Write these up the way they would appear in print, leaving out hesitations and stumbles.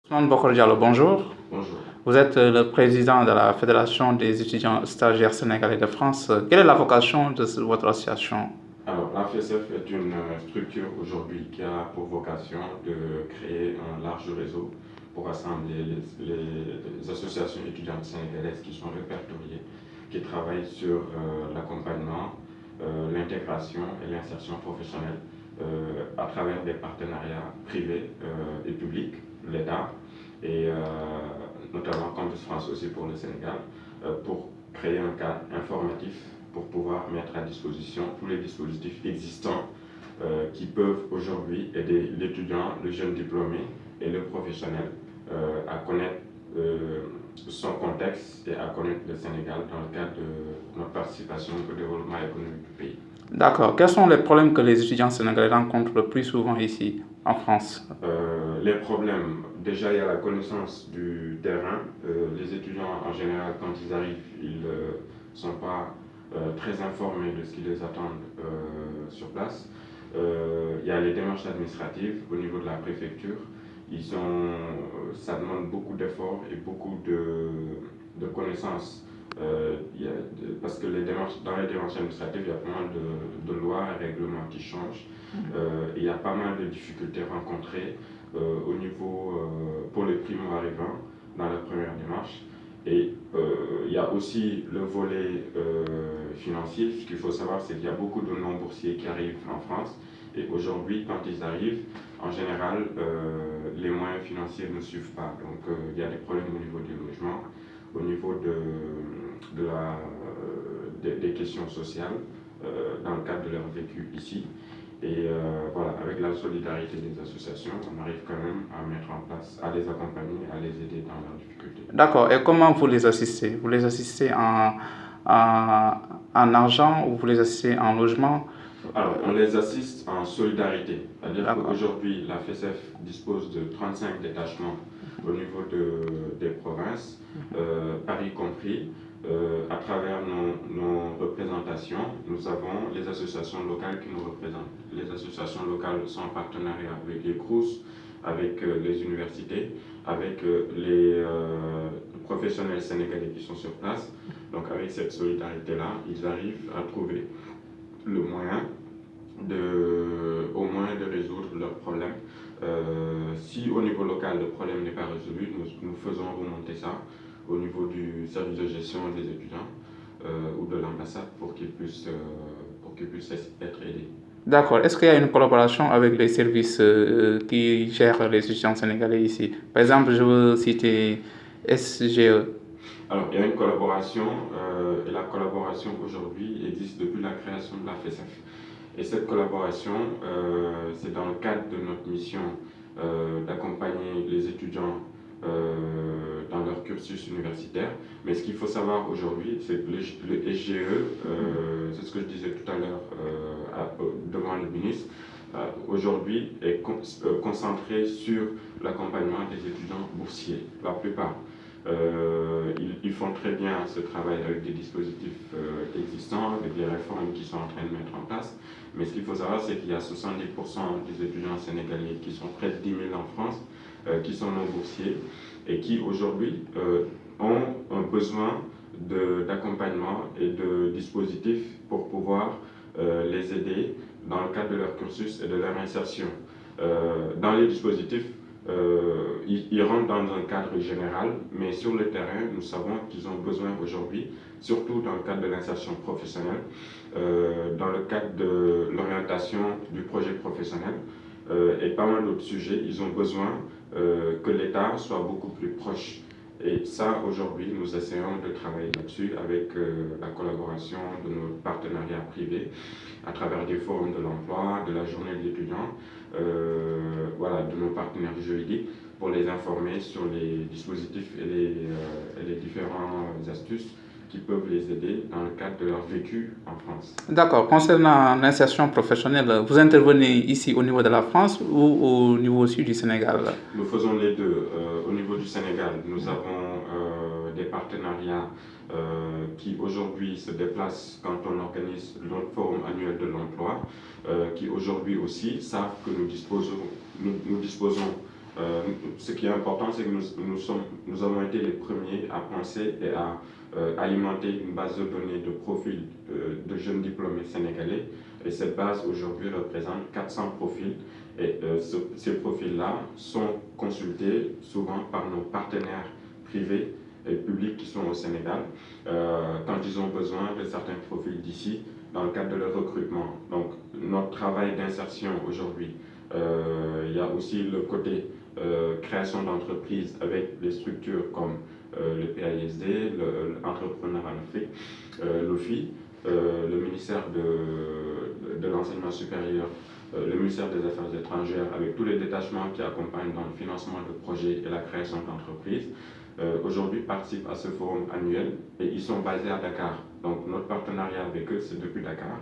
Ousmane Bokar Diallo, bonjour. Bonjour. Vous êtes le président de la Fédération des étudiants stagiaires sénégalais de France. Quelle est la vocation de votre association? Alors, la FSF est une structure aujourd'hui qui a pour vocation de créer un large réseau pour rassembler les associations étudiantes sénégalaises qui sont répertoriées, qui travaillent sur l'accompagnement, l'intégration et l'insertion professionnelle à travers des partenariats privés et publics, l'État, et notamment Campus France aussi pour le Sénégal, pour créer un cadre informatif pour pouvoir mettre à disposition tous les dispositifs existants qui peuvent aujourd'hui aider l'étudiant, le jeune diplômé et le professionnel à connaître son contexte et à connaître le Sénégal dans le cadre de notre participation au développement économique du pays. D'accord. Quels sont les problèmes que les étudiants sénégalais rencontrent le plus souvent ici, en France? Les problèmes, déjà il y a la connaissance du terrain. Les étudiants en général, quand ils arrivent, ils ne sont pas très informés de ce qui les attend sur place. Il y a les démarches administratives au niveau de la préfecture. Ça demande beaucoup d'efforts et beaucoup de connaissances. Parce que dans les démarches administratives, il y a pas mal de lois et règlements qui changent. Il y a pas mal de difficultés rencontrées au niveau pour les primo-arrivants dans la première démarche. Et il y a aussi le volet financier. Ce qu'il faut savoir, c'est qu'il y a beaucoup de non-boursiers qui arrivent en France. Et aujourd'hui, quand ils arrivent, en général, les moyens financiers ne suivent pas. Donc il y a des problèmes au niveau du logement, au niveau des questions sociales, dans le cadre de leur vécu ici. Et voilà, avec la solidarité des associations, on arrive quand même à mettre en place, à les accompagner, à les aider dans leurs difficultés. D'accord. Et comment vous les assistez? Vous les assistez en argent ou vous les assistez en logement? Alors, on les assiste en solidarité. C'est-à-dire qu'aujourd'hui, la FSF dispose de 35 détachements au niveau des provinces, Paris compris. À travers nos représentations, nous avons les associations locales qui nous représentent. Les associations locales sont en partenariat avec les CROUS, avec les universités, avec les professionnels sénégalais qui sont sur place. Donc avec cette solidarité-là, ils arrivent à trouver le moyen au moins de résoudre leurs problèmes. Si au niveau local le problème n'est pas résolu, nous faisons remonter ça au niveau du service de gestion des étudiants ou de l'ambassade pour qu'ils puissent être aidés. D'accord. Est-ce qu'il y a une collaboration avec les services qui gèrent les étudiants sénégalais ici? Par exemple, je veux citer SGE. Alors, il y a une collaboration et la collaboration aujourd'hui existe depuis la création de la FSF. Et cette collaboration, c'est dans le cadre de notre mission d'accompagner les étudiants dans leur cursus universitaire. Mais ce qu'il faut savoir aujourd'hui, c'est que le SGE, c'est ce que je disais tout à l'heure devant le ministre, aujourd'hui est concentré sur l'accompagnement des étudiants boursiers, la plupart. Ils font très bien ce travail avec des dispositifs existants, avec les réformes qu'ils sont en train de mettre en place. Mais ce qu'il faut savoir, c'est qu'il y a 70% des étudiants sénégalais qui sont près de 10 000 en France, qui sont non boursiers et qui aujourd'hui ont un besoin d'accompagnement et de dispositifs pour pouvoir les aider dans le cadre de leur cursus et de leur insertion. Dans les dispositifs, ils rentrent dans un cadre général, mais sur le terrain, nous savons qu'ils ont besoin aujourd'hui, surtout dans le cadre de l'insertion professionnelle, dans le cadre de l'orientation du projet professionnel et pas mal d'autres sujets, ils ont besoin que l'État soit beaucoup plus proche. Et ça, aujourd'hui, nous essayons de travailler là-dessus avec la collaboration de nos partenariats privés à travers des forums de l'emploi, de la journée de l'étudiant, voilà, de nos partenaires juridiques pour les informer sur les dispositifs et les différentes astuces qui peuvent les aider dans le cadre de leur vécu en France. D'accord. Concernant l'insertion professionnelle, vous intervenez ici au niveau de la France ou au niveau aussi du Sénégal? Nous faisons les deux. Au niveau du Sénégal, nous avons des partenariats qui aujourd'hui se déplacent quand on organise notre forum annuel de l'emploi, qui aujourd'hui aussi savent que nous disposons Ce qui est important, c'est que nous avons été les premiers à penser et à alimenter une base de données de profils de jeunes diplômés sénégalais. Et cette base aujourd'hui représente 400 profils. Et ces profils-là sont consultés souvent par nos partenaires privés et publics qui sont au Sénégal quand ils ont besoin de certains profils d'ici dans le cadre de leur recrutement. Donc notre travail d'insertion aujourd'hui, il y a aussi le côté création d'entreprises avec des structures comme le PAISD, l'Entrepreneur en Afrique, l'OFI, le ministère de l'Enseignement supérieur, le ministère des Affaires étrangères, avec tous les détachements qui accompagnent dans le financement de projets et la création d'entreprises, aujourd'hui participent à ce forum annuel et ils sont basés à Dakar. Donc notre partenariat avec eux, c'est depuis Dakar.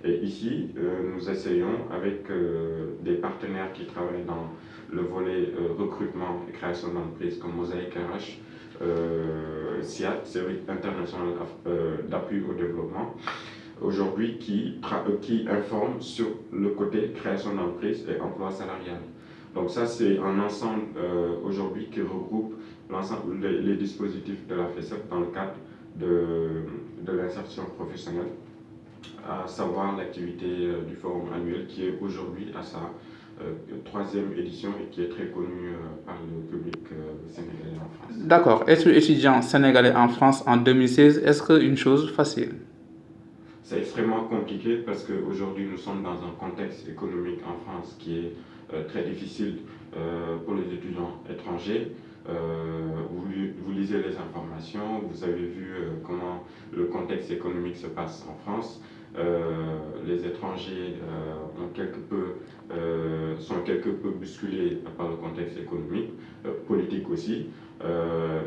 Et ici, nous essayons avec des partenaires qui travaillent dans le volet recrutement et création d'entreprises comme Mosaïque RH, SIAD, Service international d'appui au développement, aujourd'hui qui informe sur le côté création d'entreprise et emploi salarial. Donc ça, c'est un ensemble aujourd'hui qui regroupe l'ensemble les dispositifs de la FESEF dans le cadre de l'insertion professionnelle, à savoir l'activité du forum annuel qui est aujourd'hui à sa troisième édition et qui est très connue par le public sénégalais en France. D'accord. Être étudiant sénégalais en France en 2016, est-ce qu'une chose facile? C'est extrêmement compliqué parce qu'aujourd'hui nous sommes dans un contexte économique en France qui est très difficile pour les étudiants étrangers. Vous lisez les informations, vous avez vu comment le contexte économique se passe en France. Les étrangers sont quelque peu bousculés par le contexte économique, politique aussi.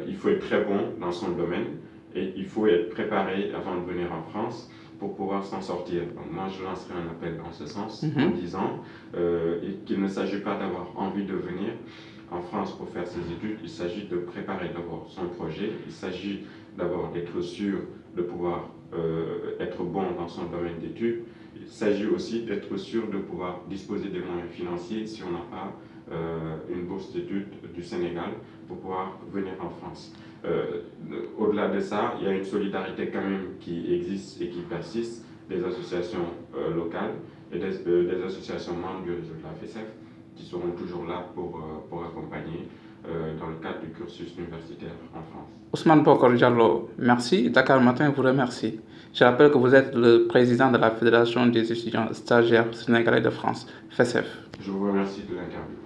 Il faut être très bon dans son domaine et il faut être préparé avant de venir en France pour pouvoir s'en sortir. Donc moi, je lancerai un appel en ce sens en disant qu'il ne s'agit pas d'avoir envie de venir en France pour faire ses études, il s'agit de préparer d'abord son projet, il s'agit d'abord d'être sûr de pouvoir être bon dans son domaine d'études, il s'agit aussi d'être sûr de pouvoir disposer des moyens financiers si on n'a pas une bourse d'études du Sénégal pour pouvoir venir en France. Au-delà de ça, il y a une solidarité quand même qui existe et qui persiste des associations locales et des associations membres du réseau de la FESEF qui seront toujours là pour accompagner dans le cadre du cursus universitaire en France. Ousmane Bokar Diallo, merci. Dakar Matin vous remercie. Je rappelle que vous êtes le président de la Fédération des étudiants stagiaires sénégalais de France, FESEF. Je vous remercie de l'interview.